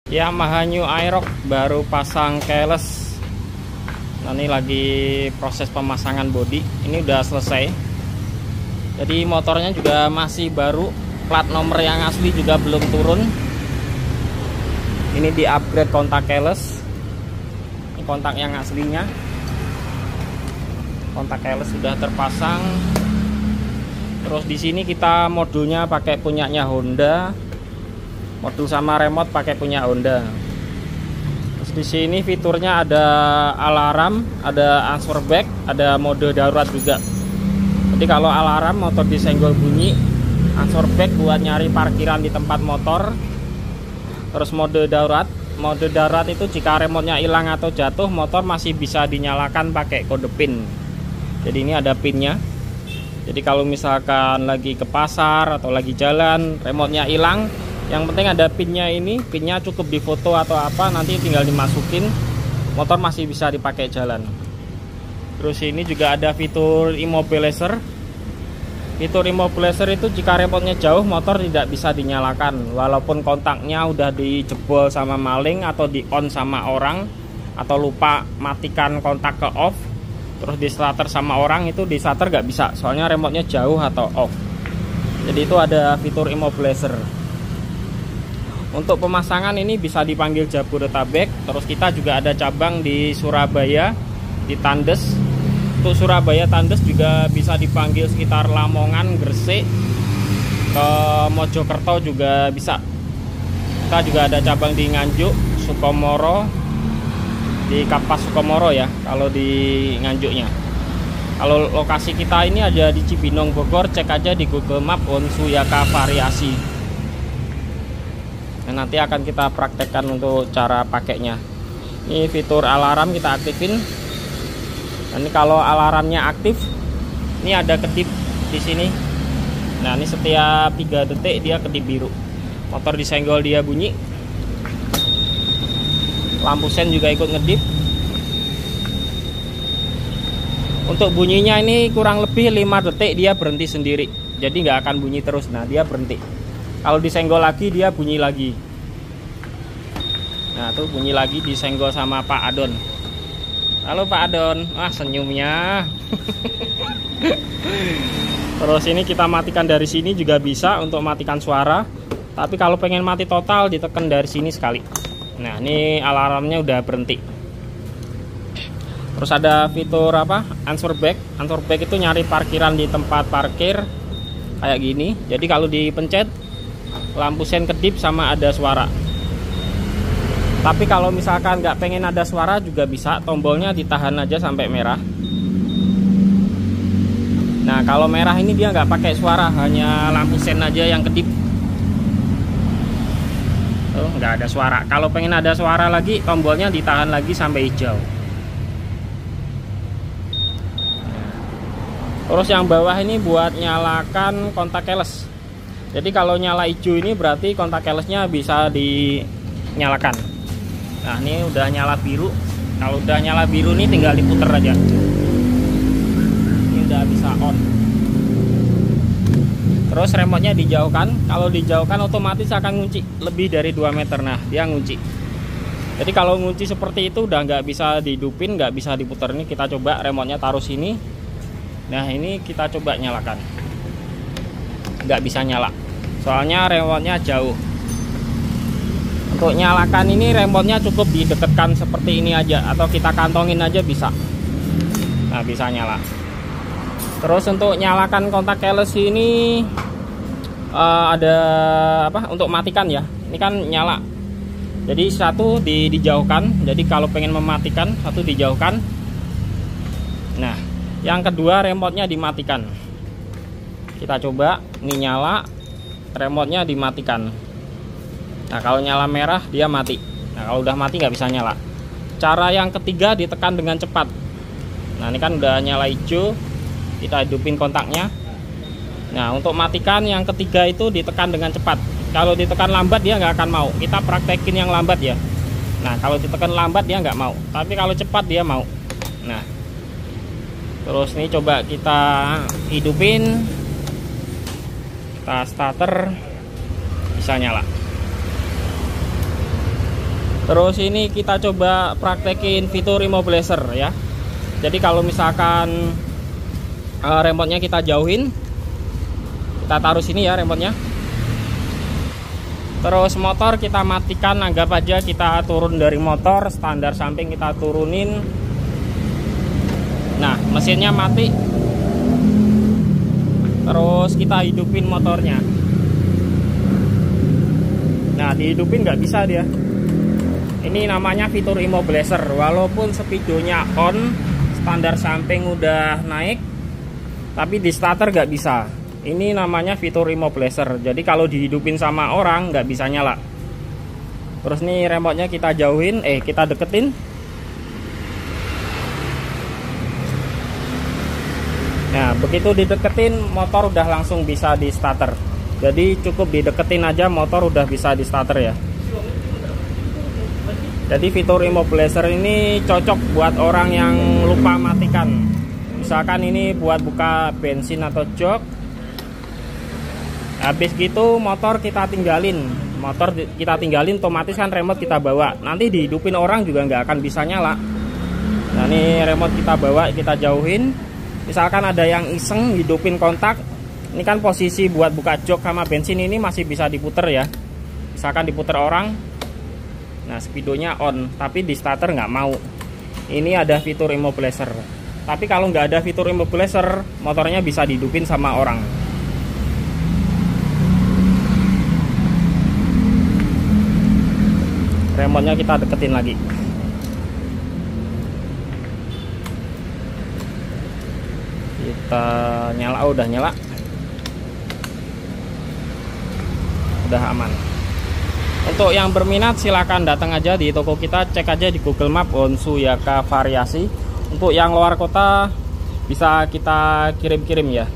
Yamaha New Aerox baru pasang keyless. Nah, ini lagi proses pemasangan bodi. Ini udah selesai. Jadi motornya juga masih baru, plat nomor yang asli juga belum turun. Ini di upgrade kontak keyless. Ini kontak yang aslinya. Kontak keyless sudah terpasang. Terus di sini kita modulnya pakai punyanya Honda. Modul sama remote pakai punya Honda. Terus di sini fiturnya ada alarm, ada answer back, ada mode darurat juga. Jadi kalau alarm motor disenggol bunyi, answer back buat nyari parkiran di tempat motor. Terus mode darurat itu jika remote-nya hilang atau jatuh, motor masih bisa dinyalakan pakai kode pin. Jadi ini ada pinnya. Jadi kalau misalkan lagi ke pasar atau lagi jalan, remote-nya hilang, yang penting ada pinnya ini, pinnya cukup difoto atau apa, nanti tinggal dimasukin, motor masih bisa dipakai jalan. Terus ini juga ada fitur immobilizer. Fitur immobilizer itu jika remote-nya jauh, motor tidak bisa dinyalakan, walaupun kontaknya udah dijebol sama maling atau di on sama orang, atau lupa matikan kontak ke off, terus di starter sama orang, itu di starter nggak bisa, soalnya remote-nya jauh atau off. Jadi itu ada fitur immobilizer. Untuk pemasangan ini bisa dipanggil Jabodetabek. Terus kita juga ada cabang di Surabaya, di Tandes. Untuk Surabaya Tandes juga bisa dipanggil sekitar Lamongan, Gresik, ke Mojokerto juga bisa. Kita juga ada cabang di Nganjuk, Sukomoro, di Kapas Sukomoro ya, kalau di Nganjuknya. Kalau lokasi kita ini ada di Cibinong, Bogor, cek aja di Google Map Onsuyaka Variasi. Nah, nanti akan kita praktekkan untuk cara pakainya. Ini fitur alarm kita aktifin. Nah, ini kalau alarmnya aktif, ini ada kedip di sini. Nah, ini setiap 3 detik dia kedip biru. Motor disenggol dia bunyi. Lampu sen juga ikut ngedip. Untuk bunyinya ini kurang lebih 5 detik dia berhenti sendiri. Jadi nggak akan bunyi terus. Nah, dia berhenti. Kalau disenggol lagi dia bunyi lagi. Nah, tuh bunyi lagi disenggol sama Pak Adon. Halo Pak Adon. Wah, senyumnya. Terus ini kita matikan dari sini juga bisa untuk matikan suara. Tapi kalau pengen mati total ditekan dari sini sekali. Nah, ini alarmnya udah berhenti. Terus ada fitur apa? Answer back. Answer back itu nyari parkiran di tempat parkir kayak gini. Jadi kalau dipencet, lampu sen kedip sama ada suara. Tapi kalau misalkan nggak pengen ada suara juga bisa, tombolnya ditahan aja sampai merah. Nah, kalau merah ini dia nggak pakai suara, hanya lampu sen aja yang kedip. Tuh, nggak ada suara. Kalau pengen ada suara lagi, tombolnya ditahan lagi sampai hijau. Terus yang bawah ini buat nyalakan kontak keyless. Jadi kalau nyala hijau ini berarti kontak keylessnya bisa dinyalakan. Nah, ini udah nyala biru. Kalau udah nyala biru nih tinggal diputer aja. Ini udah bisa on. Terus remote-nya dijauhkan. Kalau dijauhkan otomatis akan ngunci lebih dari 2 meter. Nah, dia ngunci. Jadi kalau ngunci seperti itu udah nggak bisa dihidupin, nggak bisa diputer. Ini kita coba remote-nya taruh sini. Nah, ini kita coba nyalakan. Nggak bisa nyala, soalnya remote-nya jauh. Untuk nyalakan ini remote-nya cukup didekatkan seperti ini aja, atau kita kantongin aja bisa. Nah, bisa nyala. Terus untuk nyalakan kontak keyless ini ada apa? Untuk matikan ya. Ini kan nyala. Jadi satu dijauhkan. Jadi kalau pengen mematikan, satu dijauhkan. Nah, yang kedua remote-nya dimatikan. Kita coba, ini nyala, remote-nya dimatikan. Nah, kalau nyala merah dia mati. Nah, kalau udah mati nggak bisa nyala. Cara yang ketiga ditekan dengan cepat. Nah, ini kan udah nyala hijau, kita hidupin kontaknya. Nah, untuk matikan yang ketiga itu ditekan dengan cepat. Kalau ditekan lambat dia nggak akan mau. Kita praktekin yang lambat ya. Nah, kalau ditekan lambat dia nggak mau. Tapi kalau cepat dia mau. Nah, terus ini coba kita hidupin. Kita starter, bisa nyala. Terus ini kita coba praktekin fitur immobilizer ya. Jadi kalau misalkan remote-nya kita jauhin, kita taruh sini ya remote-nya. Terus motor kita matikan, anggap aja kita turun dari motor, standar samping kita turunin. Nah, mesinnya mati. Terus kita hidupin motornya. Nah, dihidupin nggak bisa dia. Ini namanya fitur immobilizer. Walaupun speedonya on, standar samping udah naik, tapi di starter nggak bisa. Ini namanya fitur immobilizer. Jadi kalau dihidupin sama orang nggak bisa nyala. Terus nih remote-nya kita jauhin, kita deketin. Nah, begitu dideketin motor udah langsung bisa di starter. Jadi cukup dideketin aja motor udah bisa di starter ya. Jadi fitur immobilizer ini cocok buat orang yang lupa matikan. Misalkan ini buat buka bensin atau jok. Habis gitu motor kita tinggalin. Otomatis kan remote kita bawa. Nanti dihidupin orang juga nggak akan bisa nyala. Nah, ini remote kita bawa, kita jauhin. Misalkan ada yang iseng hidupin kontak. Ini kan posisi buat buka jok sama bensin ini masih bisa diputer ya. Misalkan diputer orang. Nah, speedonya on, tapi di starter nggak mau. Ini ada fitur immobilizer. Tapi kalau nggak ada fitur immobilizer, motornya bisa dihidupin sama orang. Remote-nya kita deketin lagi. Kita nyala, udah nyala. Udah aman. Untuk yang berminat silahkan datang aja di toko kita, cek aja di Google Map Honsu Yaka Variasi. Untuk yang luar kota bisa kita kirim-kirim ya.